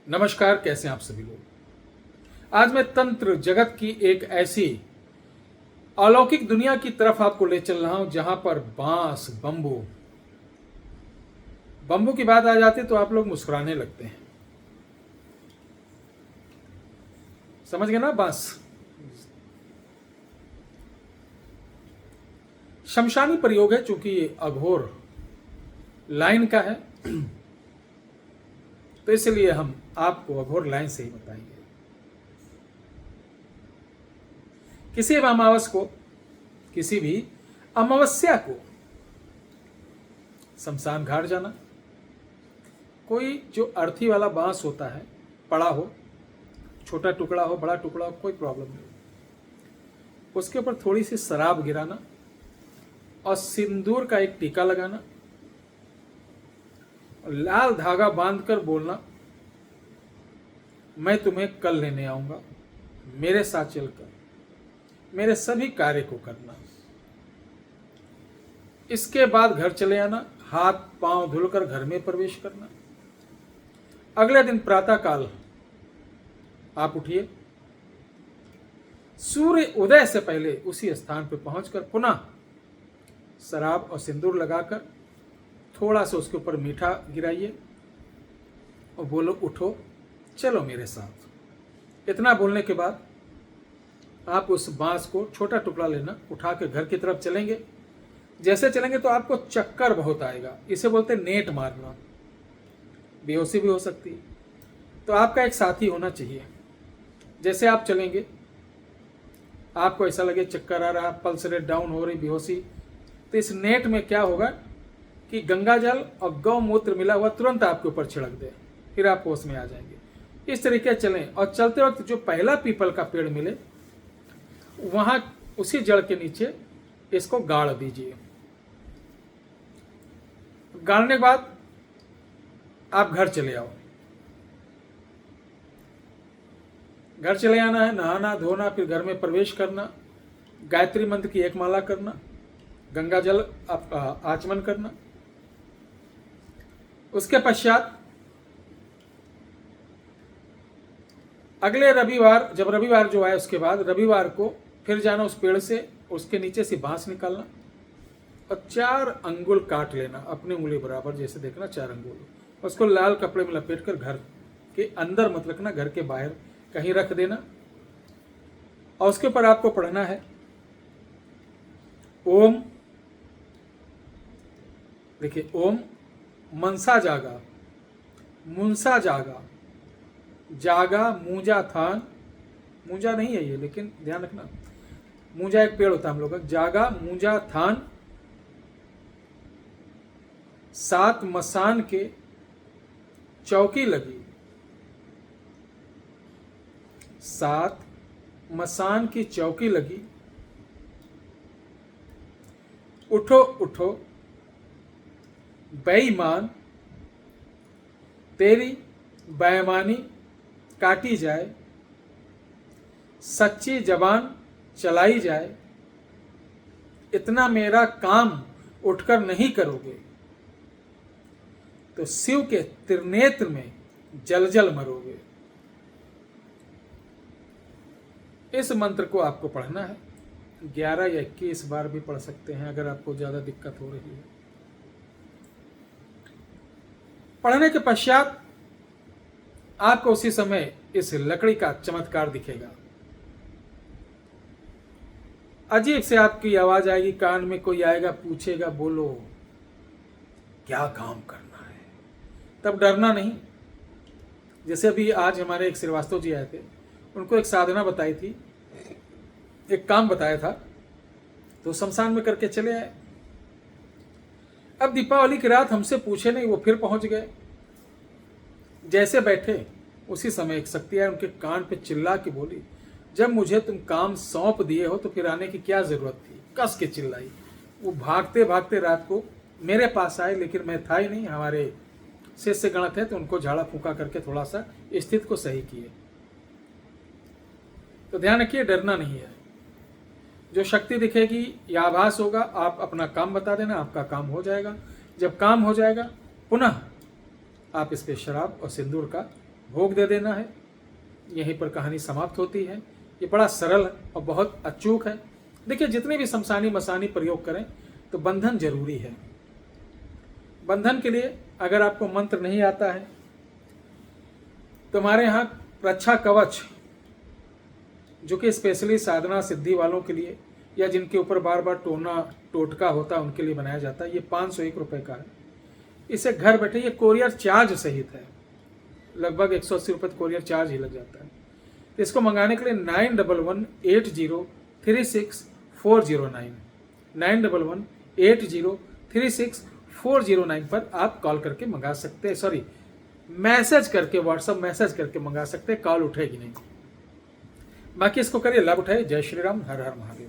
नमस्कार, कैसे हैं आप सभी लोग। आज मैं तंत्र जगत की एक ऐसी अलौकिक दुनिया की तरफ आपको ले चल रहा हूं जहां पर बांस बंबू बंबू की बात आ जाती तो आप लोग मुस्कुराने लगते हैं। समझ गए ना। बांस शमशानी प्रयोग है, चूंकि ये अघोर लाइन का है तो इसलिए हम आपको अघोर लाइन से ही बताएंगे। किसी भी अमावस को, किसी भी अमावस्या को शमशान घाट जाना, कोई जो अर्थी वाला बांस होता है, पड़ा हो, छोटा टुकड़ा हो, बड़ा टुकड़ा हो, कोई प्रॉब्लम नहीं, उसके ऊपर थोड़ी सी शराब गिराना और सिंदूर का एक टीका लगाना, लाल धागा बांधकर बोलना, मैं तुम्हें कल लेने आऊंगा, मेरे साथ चलकर मेरे सभी कार्य को करना। इसके बाद घर चले आना, हाथ पांव धुलकर घर में प्रवेश करना। अगले दिन प्रातः काल आप उठिए, सूर्य उदय से पहले उसी स्थान पर पहुंचकर पुनः शराब और सिंदूर लगाकर थोड़ा सा उसके ऊपर मीठा गिराइए और बोलो, उठो चलो मेरे साथ। इतना बोलने के बाद आप उस बांस को छोटा टुकड़ा लेना, उठा के घर की तरफ चलेंगे। जैसे चलेंगे तो आपको चक्कर बहुत आएगा, इसे बोलते हैं नेट मारना, बेहोशी भी हो सकती है। तो आपका एक साथी होना चाहिए। जैसे आप चलेंगे, आपको ऐसा लगे चक्कर आ रहा, पल्स रेट डाउन हो रही, बेहोशी, तो इस नेट में क्या होगा कि गंगा जल और गौमूत्र मिला हुआ तुरंत आपके ऊपर छिड़क दे, फिर आप होश में आ जाएंगे। इस तरीके चलें और चलते वक्त जो पहला पीपल का पेड़ मिले वहां उसी जड़ के नीचे इसको गाड़ दीजिए। गाड़ने के बाद आप घर चले आओ। घर चले आना है, नहाना धोना, फिर घर में प्रवेश करना, गायत्री मंत्र की एक माला करना, गंगा जल आचमन करना। उसके पश्चात अगले रविवार, जब रविवार जो आए उसके बाद रविवार को फिर जाना उस पेड़ से, उसके नीचे से बांस निकालना और 4 अंगुल काट लेना, अपनी उंगली बराबर, जैसे देखना 4 अंगुल। उसको लाल कपड़े में लपेट कर घर के अंदर मत रखना, घर के बाहर कहीं रख देना। और उसके ऊपर आपको पढ़ना है ओम, देखिए, ओम मनसा जागा, मुंसा जागा, जागा मूंजा थान, मूंजा नहीं है ये, लेकिन ध्यान रखना, मूंजा एक पेड़ होता है हम लोग का। जागा मूंजा थान, 7 मसान के चौकी लगी, 7 मसान की चौकी लगी, उठो उठो बेईमान, तेरी बेईमानी काटी जाए, सच्ची जबान चलाई जाए, इतना मेरा काम उठकर नहीं करोगे तो शिव के त्रिनेत्र में जल जल मरोगे। इस मंत्र को आपको पढ़ना है, 11 या 21 बार भी पढ़ सकते हैं अगर आपको ज्यादा दिक्कत हो रही है। पढ़ने के पश्चात आपको उसी समय इस लकड़ी का चमत्कार दिखेगा। अजीब से आपकी आवाज आएगी, कान में कोई आएगा, पूछेगा, बोलो क्या काम करना है। तब डरना नहीं। जैसे अभी आज हमारे एक श्रीवास्तव जी आए थे, उनको एक साधना बताई थी, एक काम बताया था, तो शमशान में करके चले आए। अब दीपावली की रात हमसे पूछे नहीं, वो फिर पहुंच गए। जैसे बैठे उसी समय एक शक्ति आई, उनके कान पे चिल्ला के बोली, जब मुझे तुम काम सौंप दिए हो तो फिर आने की क्या जरूरत थी। कस के चिल्लाई। वो भागते भागते रात को मेरे पास आए, लेकिन मैं था ही नहीं, हमारे शिष्य गण थे, तो उनको झाड़ा फूका करके थोड़ा सा स्थिति को सही किए। तो ध्यान रखिए, डरना नहीं है। जो शक्ति दिखेगी या आभास होगा, आप अपना काम बता देना, आपका काम हो जाएगा। जब काम हो जाएगा पुनः आप इस पे शराब और सिंदूर का भोग दे देना है। यहीं पर कहानी समाप्त होती है। ये बड़ा सरल और बहुत अचूक है। देखिए, जितने भी शमशानी मसानी प्रयोग करें तो बंधन जरूरी है। बंधन के लिए अगर आपको मंत्र नहीं आता है तो हमारे यहाँ रक्षा कवच, जो कि स्पेशली साधना सिद्धि वालों के लिए या जिनके ऊपर बार बार टोटका होता है उनके लिए बनाया जाता है, ये 501 रुपये का है। इसे घर बैठे, ये कोरियर चार्ज सहित है, लगभग 180 रुपये कोरियर चार्ज ही लग जाता है। तो इसको मंगाने के लिए 9118036409 9118036409 पर आप कॉल करके मंगा सकते हैं, सॉरी मैसेज करके, व्हाट्सअप मैसेज करके मंगा सकते हैं, कॉल उठेगी नहीं। बाकी इसको करिए, लाभ उठाइए। जय श्री राम, हर हर महादेव।